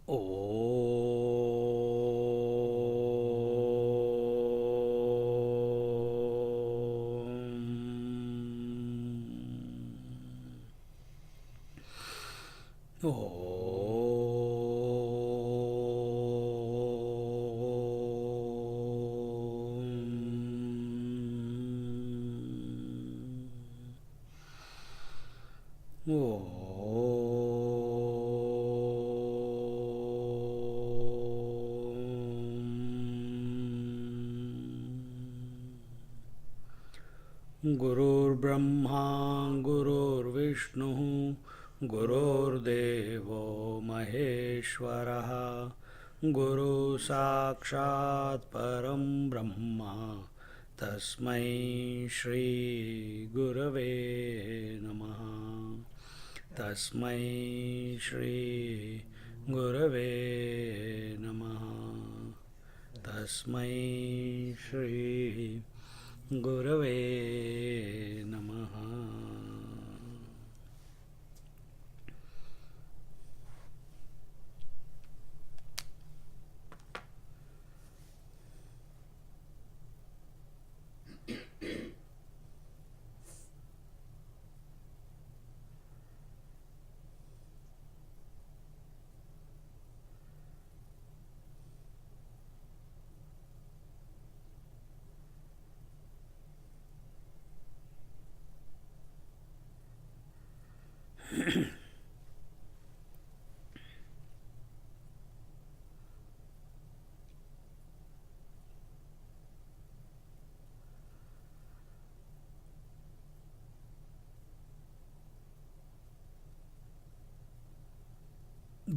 Om. गुरुर्ब्रह्मा गुरुर्विष्णुः गुरुर्देवो महेश्वरः गुरु साक्षात् परं ब्रह्म तस्मै श्री गुरवे नमः तस्मै श्री गुरवे नमः तस्मै श्री गुरवे नमः.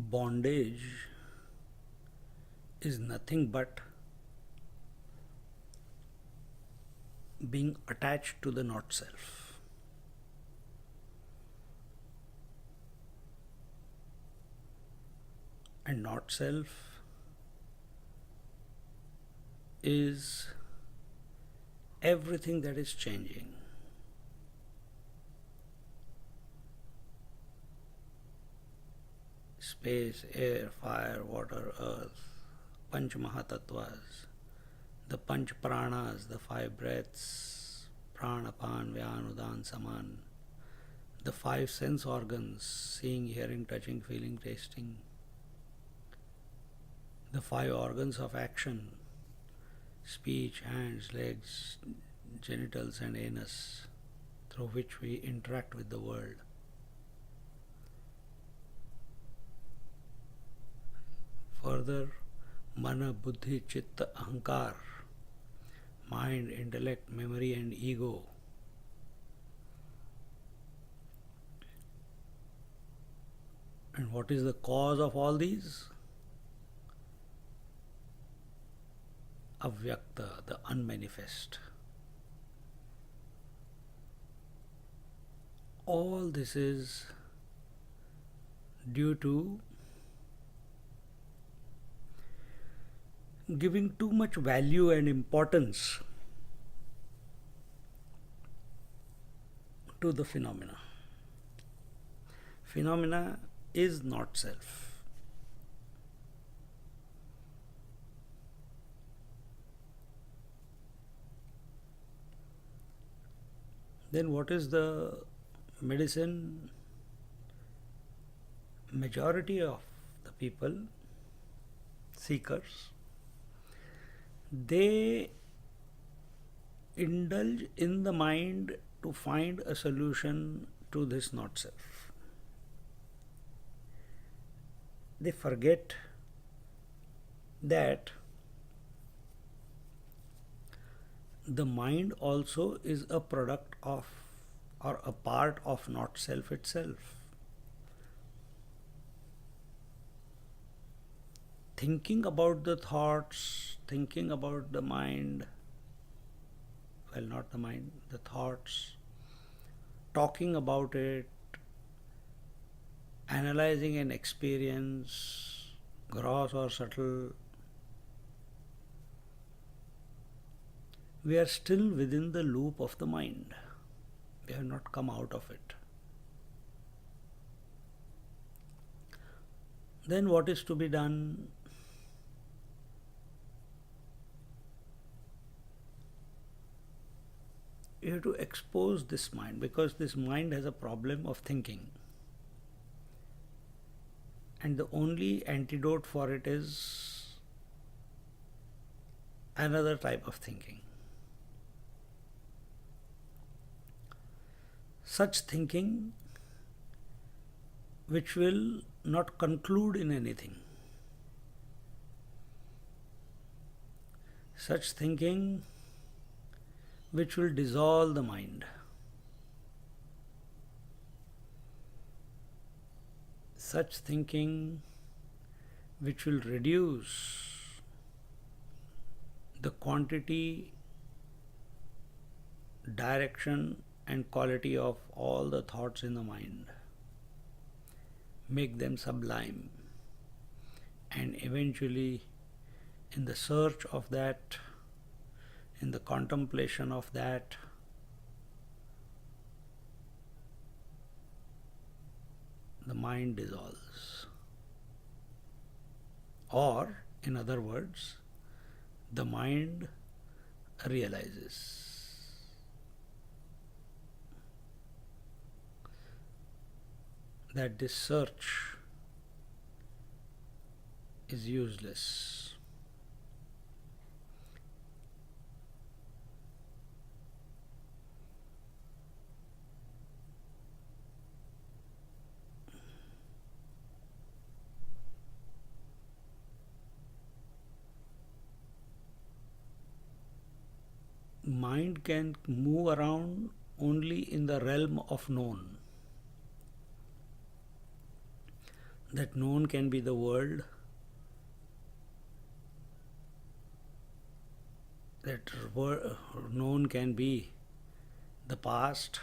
Bondage is nothing but being attached to the not self. And not self is everything that is changing. Space, air, fire, water, earth, Panch Mahatattvas, the Panch Pranas, the five breaths, Prana, Pan, Vyan, Udan, Saman, the five sense organs, seeing, hearing, touching, feeling, tasting, the five organs of action, speech, hands, legs, genitals, and anus, through which we interact with the world. Further, Mana, Buddhi, Chitta, Ahankar, mind, intellect, memory, and ego. And what is the cause of all these? Avyakta, the unmanifest. All this is due to giving too much value and importance to the phenomena. Phenomena is not self. Then what is the medicine? Majority of the people, seekers, they indulge in the mind to find a solution to this not self. They forget that the mind also is a product of or a part of not self itself. Thinking about the thoughts, thinking about the mind, well, not the mind, the thoughts, talking about it, analyzing an experience, gross or subtle, we are still within the loop of the mind. We have not come out of it. Then what is to be done? You have to expose this mind, because this mind has a problem of thinking. And the only antidote for it is another type of thinking. Such thinking which will not conclude in anything. Such thinking which will dissolve the mind. Such thinking which will reduce the quantity, direction, and quality of all the thoughts in the mind, make them sublime, and eventually, in the search of that, in the contemplation of that, the mind dissolves. Or, in other words, the mind realizes that this search is useless. Mind can move around only in the realm of known. That known can be the world, that known can be the past,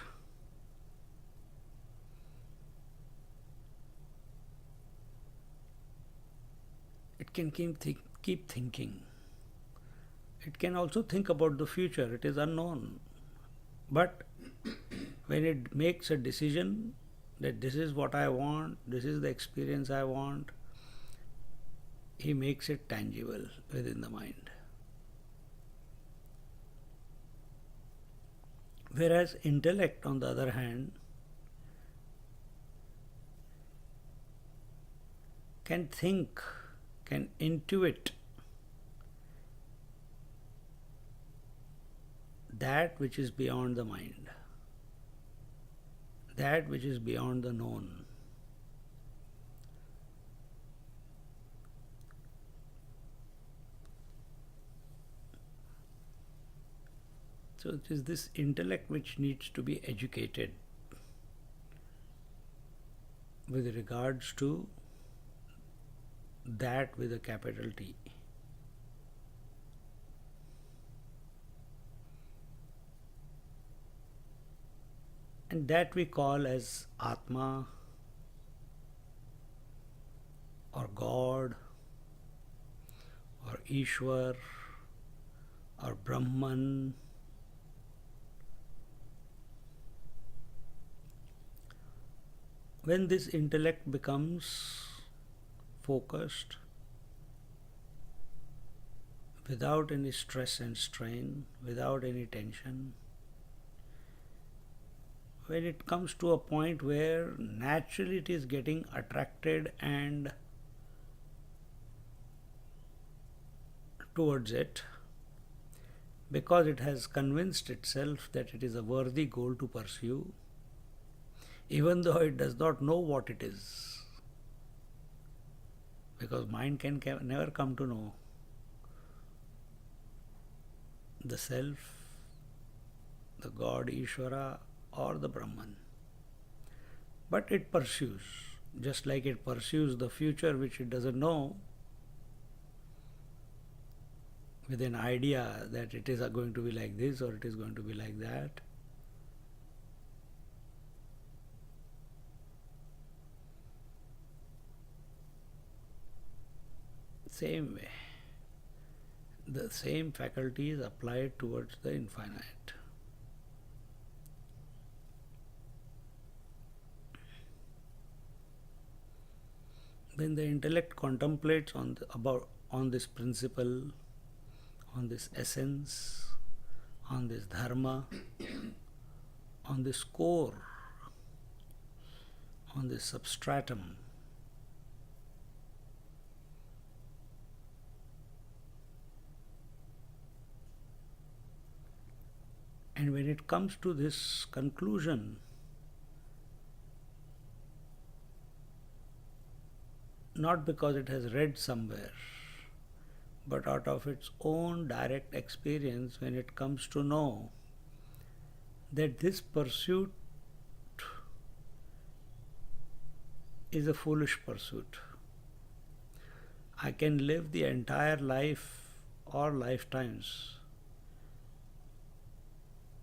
it can keep thinking. It can also think about the future, it is unknown. But when it makes a decision that this is what I want, this is the experience I want, he makes it tangible within the mind. Whereas intellect, on the other hand, can think, can intuit that which is beyond the mind, that which is beyond the known. So it is this intellect which needs to be educated with regards to that with a capital T. And that we call as Atma or God or Ishwar or Brahman. When this intellect becomes focused, without any stress and strain, without any tension, when it comes to a point where naturally it is getting attracted and towards it, because it has convinced itself that it is a worthy goal to pursue, even though it does not know what it is, because mind can never come to know the self, the God, Ishvara, or the Brahman. But it pursues, just like it pursues the future which it doesn't know, with an idea that it is going to be like this or it is going to be like that. Same way, the same faculty is applied towards the infinite. When the intellect contemplates on this principle, on this essence, on this dharma, on this core, on this substratum, and when it comes to this conclusion, not because it has read somewhere, but out of its own direct experience, when it comes to know that this pursuit is a foolish pursuit. I can live the entire life or lifetimes,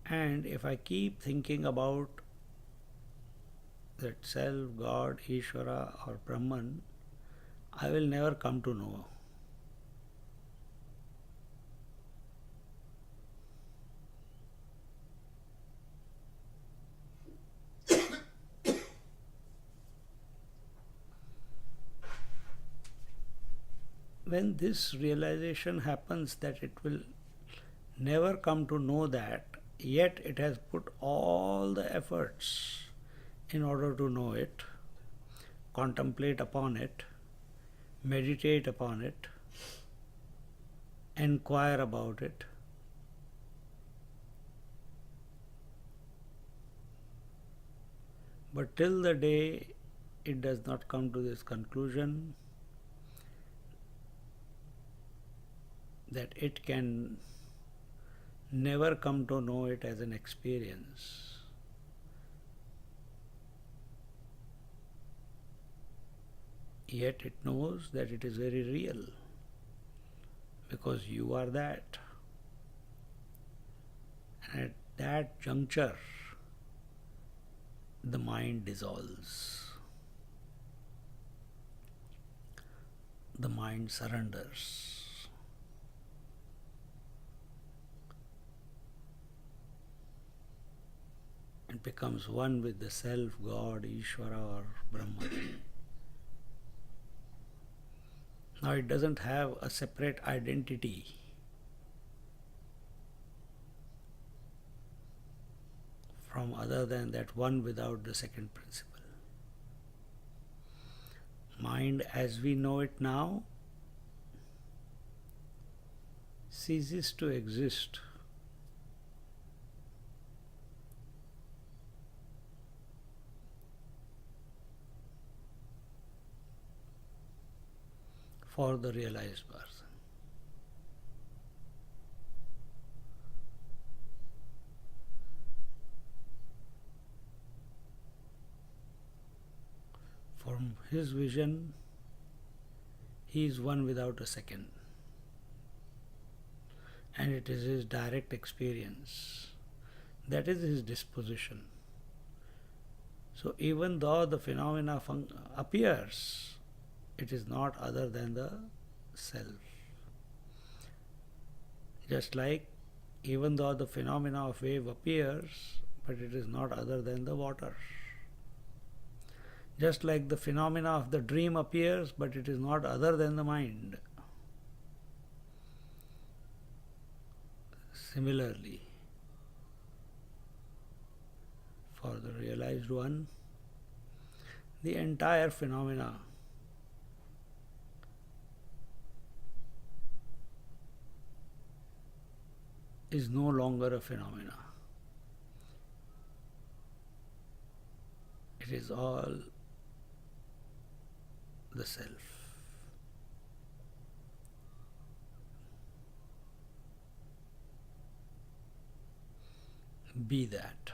and if I keep thinking about that self, God, Ishvara or Brahman, I will never come to know. When this realization happens that it will never come to know that, yet it has put all the efforts in order to know it, contemplate upon it, meditate upon it, inquire about it, but till the day it does not come to this conclusion that it can never come to know it as an experience, yet it knows that it is very real because you are that. And at that juncture, the mind dissolves. The mind surrenders. It becomes one with the self, God, Ishvara or Brahman. Now it doesn't have a separate identity from other than that one without the second principle. Mind as we know it now ceases to exist for the realized person. From his vision, he is one without a second. And it is his direct experience. That is his disposition. So even though the phenomena appears, it is not other than the self. Just like even though the phenomena of wave appears, but it is not other than the water. Just like the phenomena of the dream appears, but it is not other than the mind. Similarly, for the realized one, the entire phenomena is no longer a phenomena. It is all the self. Be that.